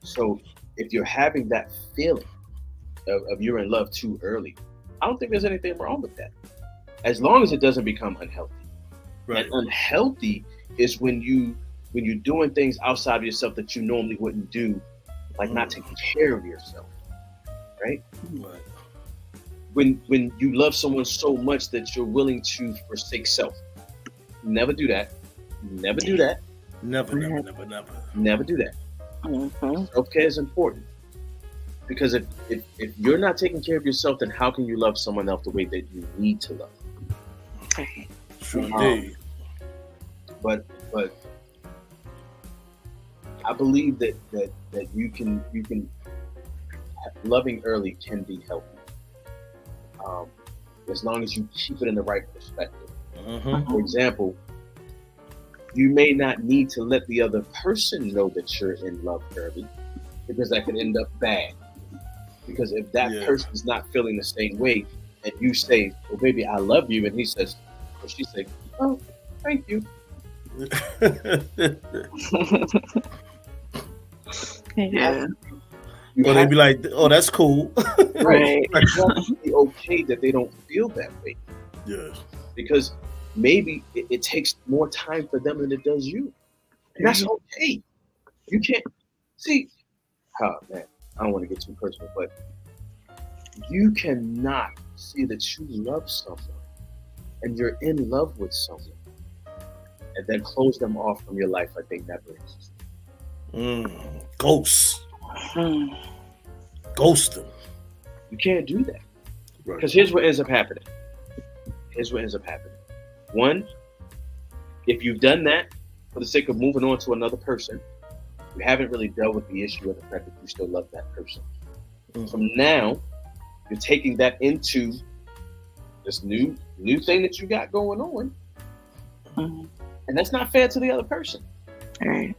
So if you're having that feeling of you're in love too early, I don't think there's anything wrong with that, as long as it doesn't become unhealthy. Right. And unhealthy is when you're doing things outside of yourself that you normally wouldn't do, like not taking care of yourself, right? Right. When you love someone so much that you're willing to forsake self. Never do that. Never do that. Never. Never do that. Mm-hmm. Self-care is important, because if you're not taking care of yourself, then how can you love someone else the way that you need to love? True indeed. But I believe that you can loving early can be healthy, as long as you keep it in the right perspective. Mm-hmm. For example, you may not need to let the other person know that you're in love early, because that could end up bad. Because if that person's not feeling the same way, and you say, "Well, baby, I love you," and he says, or she says, "Oh, thank you." Yeah. Or they be like, "Oh, that's cool." Right. It's not really okay that they don't feel that way. Yeah. Because maybe it takes more time for them than it does you. And that's okay. You can't see. Oh man, I don't want to get too personal, but you cannot see that you love someone and you're in love with someone and then close them off from your life like they never existed. Ghosts. Ghost them. You can't do that. Right. Because here's what ends up happening. One, if you've done that for the sake of moving on to another person, you haven't really dealt with the issue of the fact that you still love that person. Mm-hmm. So now you're taking that into this new thing that you got going on. Mm-hmm. And that's not fair to the other person. All right.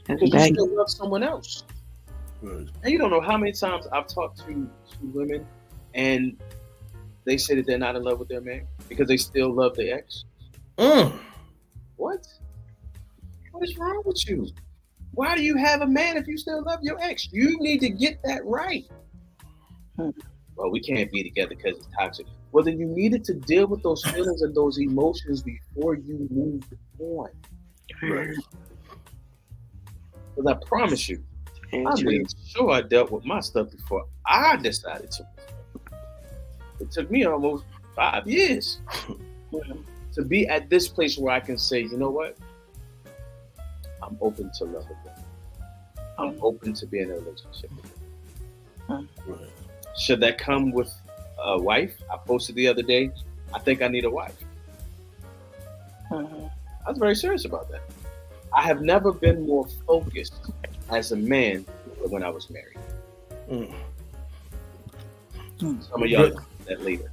Because you still love someone else. Right. And you don't know how many times I've talked to women and they say that they're not in love with their man because they still love their ex. What? What is wrong with you? Why do you have a man if you still love your ex? You need to get that right. Well, we can't be together because it's toxic. Well, then you needed to deal with those feelings and those emotions before you moved on. Right. Because I promise you, I made sure I dealt with my stuff before I decided to. It took me almost 5 years to be at this place where I can say, you know what? I'm open to love again. I'm open to being in a relationship again. Right. Should that come with a wife? I posted the other day, I think I need a wife. I was very serious about that. I have never been more focused as a man than when I was married. Some of y'all that later.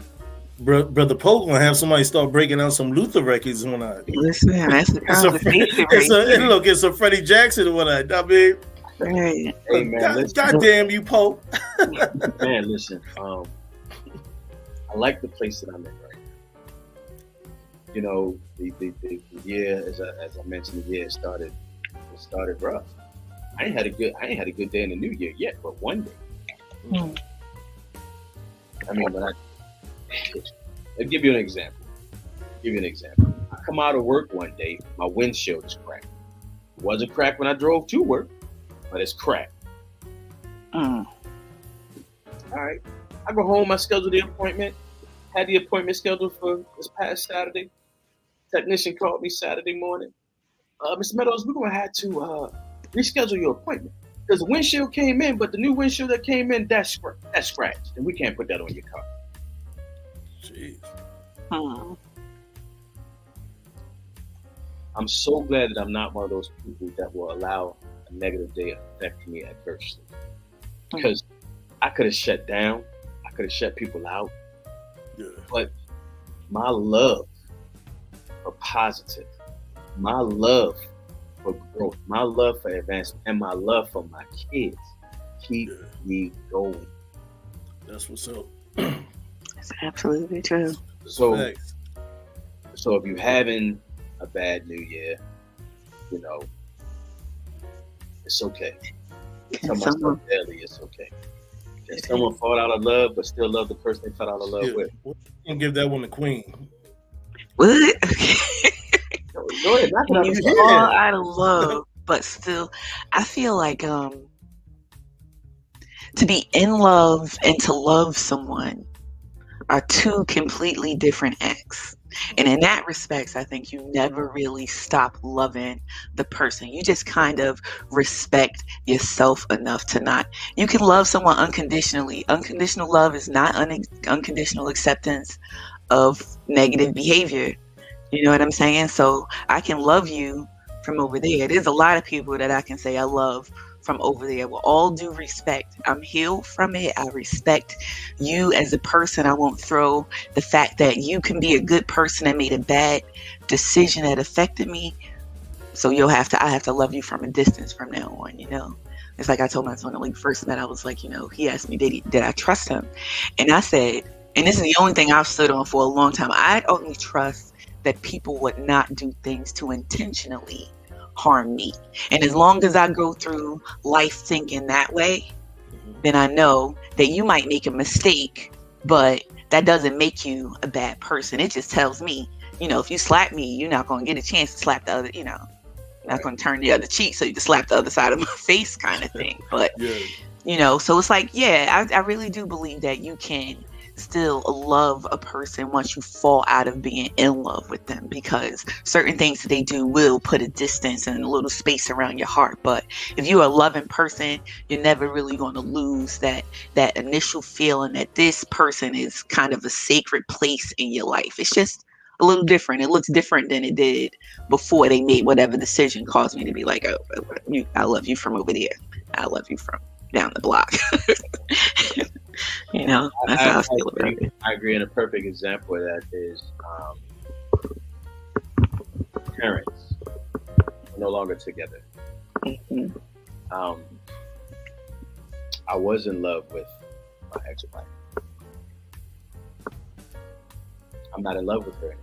Brother Poe gonna have somebody start breaking out some Luther records when I listen. That's it's a Freddie Jackson and what I mean. Right. Hey man, God damn you, Poe. Man, listen. I like the place that I'm in right now. You know, the year, as I mentioned, the year started rough. I ain't had a good day in the new year yet, but one day. I mean, I'll give you an example. I come out of work one day, my windshield is cracked. It wasn't cracked when I drove to work, but it's cracked. All right. I go home, I schedule the appointment. Had the appointment scheduled for this past Saturday. Technician called me Saturday morning. Mr. Meadows, we're going to have to reschedule your appointment. Because the windshield came in, but the new windshield that came in, that's scratched. And we can't put that on your car. Jeez. I'm so glad that I'm not one of those people that will allow a negative day affect me adversely. Because I could have shut down. I could have shut people out. Yeah. But my love for positive, my love for growth, my love for advancement, and my love for my kids keep me going. That's what's up. That's absolutely true. So if you're having a bad new year, you know, it's okay. Tell myself daily, it's okay. If someone fall out of love but still love the person they fell out of love with. And give that one to Queen. What? Go ahead, you fall out of love, but still, I feel like to be in love and to love someone are two completely different acts. And in that respect, I think you never really stop loving the person. You just kind of respect yourself enough to not. You can love someone unconditionally. Unconditional love is not unconditional acceptance of negative behavior. You know what I'm saying? So I can love you from over there. There's a lot of people that I can say I love from over there with all due respect. I'm healed from it. I respect you as a person. I won't throw the fact that you can be a good person and made a bad decision that affected me. So I have to love you from a distance from now on, you know. It's like I told my son when we first met, I was like, you know, he asked me, did I trust him? And I said, and this is the only thing I've stood on for a long time, I'd only trust that people would not do things to intentionally harm me. And as long as I go through life thinking that way, then I know that you might make a mistake, but that doesn't make you a bad person. It just tells me, you know, if you slap me, you're not going to get a chance to slap the other, you know, you're not going to turn the other cheek so you can slap the other side of my face kind of thing. But, you know, so it's like, I really do believe that you can still love a person once you fall out of being in love with them, because certain things that they do will put a distance and a little space around your heart. But if you're a loving person, you're never really going to lose that initial feeling that this person is kind of a sacred place in your life. It's just a little different. It looks different than it did before they made whatever decision caused me to be like, oh, I love you from over there. I love you from down the block. You know, that's how I feel about it. I agree. And a perfect example of that is parents are no longer together. I was in love with my ex-wife. I'm not in love with her anymore.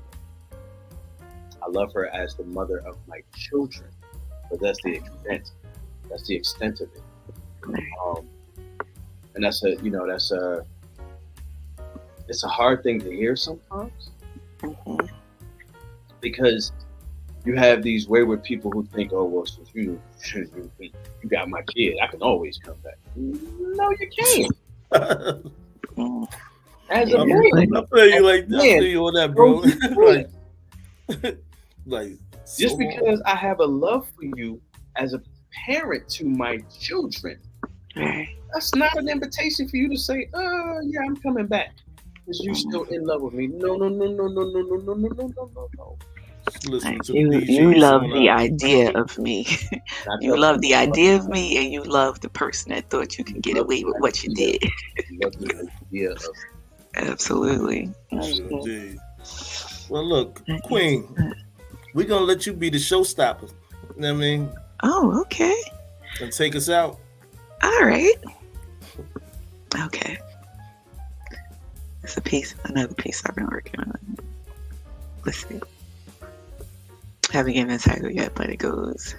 I love her as the mother of my children, but that's the extent That's the extent of it. And that's a it's a hard thing to hear sometimes, because you have these wayward people who think, oh, well, since you got my kid, I can always come back. No, you can't. As a man, I feel you like that. I feel you on that, bro. like just because I have a love for you as a parent to my children, that's not an invitation for you to say, yeah, I'm coming back because you're still in love with me. No. You love the idea of me. You love the idea of me, and you love the person that thought you can get away with what you did. Love the idea of Absolutely. Well, look, Queen, we're gonna let you be the showstopper. You know what I mean? Oh, okay. And take us out. All right. Okay. It's another piece I've been working on. Let's see. Haven't given a title yet, but it goes.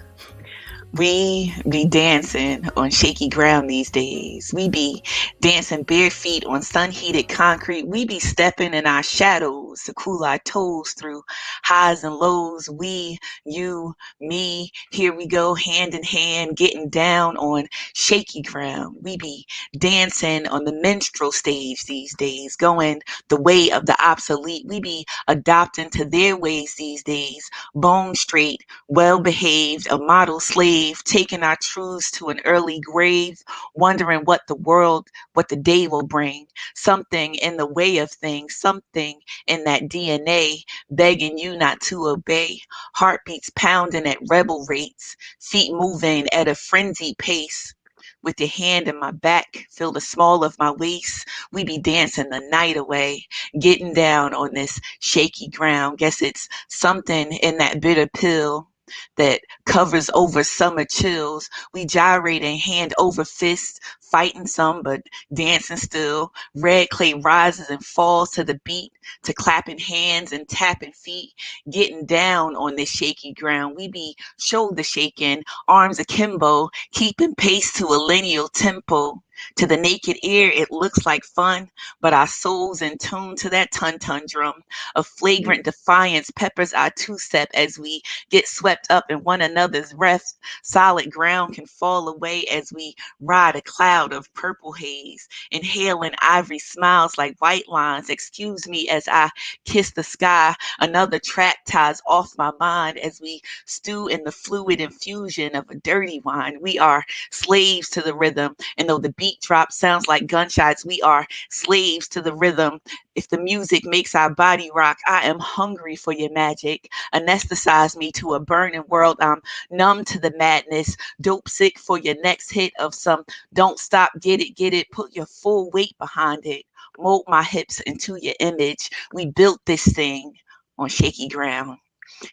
We be dancing on shaky ground these days. We be dancing bare feet on sun-heated concrete. We be stepping in our shadows to cool our toes through highs and lows. We, you, me, here we go hand in hand, getting down on shaky ground. We be dancing on the minstrel stage these days, going the way of the obsolete. We be adopting to their ways these days, bone straight, well-behaved, a model slave, taking our truths to an early grave, wondering what the day will bring. Something in the way of things, something in that DNA, begging you not to obey. Heartbeats pounding at rebel rates, feet moving at a frenzied pace. With your hand in my back, feel the small of my waist. We be dancing the night away, getting down on this shaky ground. Guess it's something in that bitter pill that covers over summer chills. We gyrating hand over fist, fighting some but dancing still. Red clay rises and falls to the beat, to clapping hands and tapping feet, getting down on this shaky ground. We be shoulder shaking, arms akimbo, keeping pace to a lineal tempo. To the naked ear, it looks like fun, but our souls in tune to that ton-ton drum. A flagrant defiance peppers our two-step as we get swept up in one another's breath. Solid ground can fall away as we ride a cloud of purple haze, inhaling ivory smiles like white lines. Excuse me as I kiss the sky. Another track ties off my mind as we stew in the fluid infusion of a dirty wine. We are slaves to the rhythm, and though the beat drop sounds like gunshots, we are slaves to the rhythm. If the music makes our body rock, I am hungry for your magic. Anesthetize me to a burning world. I'm numb to the madness. Dope sick for your next hit of some don't stop, get it. Put your full weight behind it. Mold my hips into your image. We built this thing on shaky ground.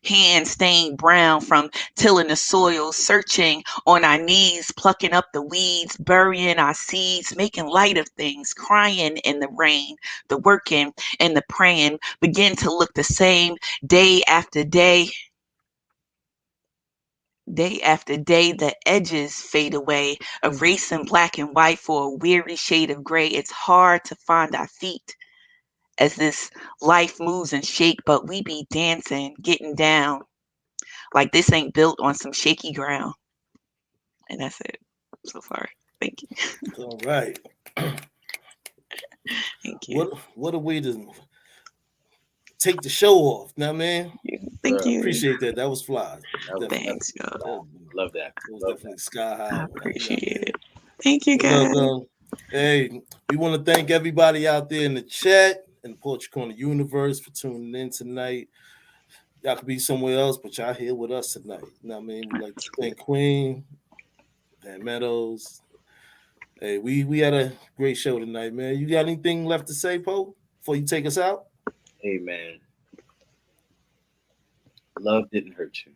Hands stained brown from tilling the soil, searching on our knees, plucking up the weeds, burying our seeds, making light of things, crying in the rain. The working and the praying begin to look the same day after day. Day after day, the edges fade away, erasing black and white for a weary shade of gray. It's hard to find our feet as this life moves and shake, but we be dancing, getting down. Like this ain't built on some shaky ground. And that's it so far. Thank you. All right. Thank you. What a way to take the show off. Know what I mean? Thank you. Appreciate that. That was fly. Thanks, y'all. Love that. It was definitely sky high. I appreciate it. Thank you, guys. Hey, we want to thank everybody out there in the chat and Poetry Corner Universe for tuning in tonight. Y'all could be somewhere else, but y'all here with us tonight. You know what I mean? We like to thank Queen, Dan Meadows. Hey, we had a great show tonight, man. You got anything left to say, Poe, before you take us out? Hey, man. Love didn't hurt you.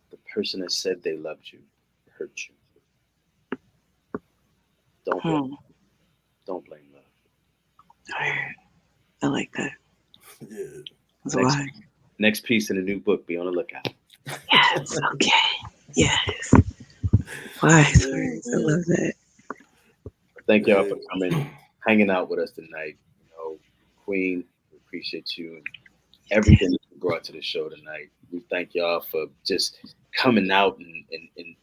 The person that said they loved you hurt you. Don't blame love. I like that. Yeah. Next piece in the new book. Be on the lookout. Yes. Okay. Yes. Wise words. I love that. Thank y'all for coming, hanging out with us tonight. You know, Queen, we appreciate you and everything that you brought to the show tonight. We thank y'all for just coming out and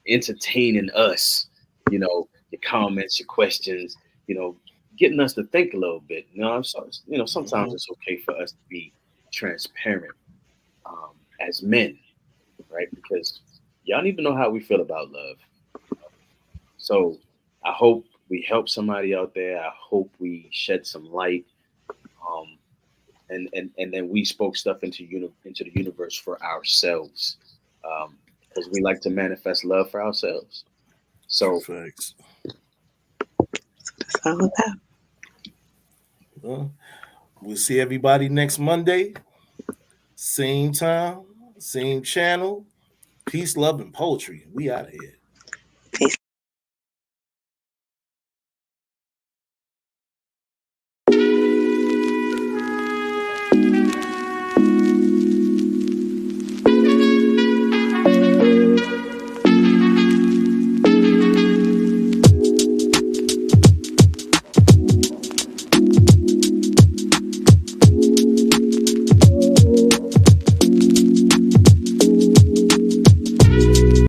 entertaining us. You know, your comments, your questions, you know, getting us to think a little bit. You know, sometimes it's okay for us to be transparent as men, right? Because y'all don't even know how we feel about love. So I hope we help somebody out there. I hope we shed some light. Um, and then we spoke stuff into the universe for ourselves, because we like to manifest love for ourselves. So Thanks. That's all about. Well, we'll see everybody next Monday. Same time, same channel. Peace, love, and poetry. We out of here.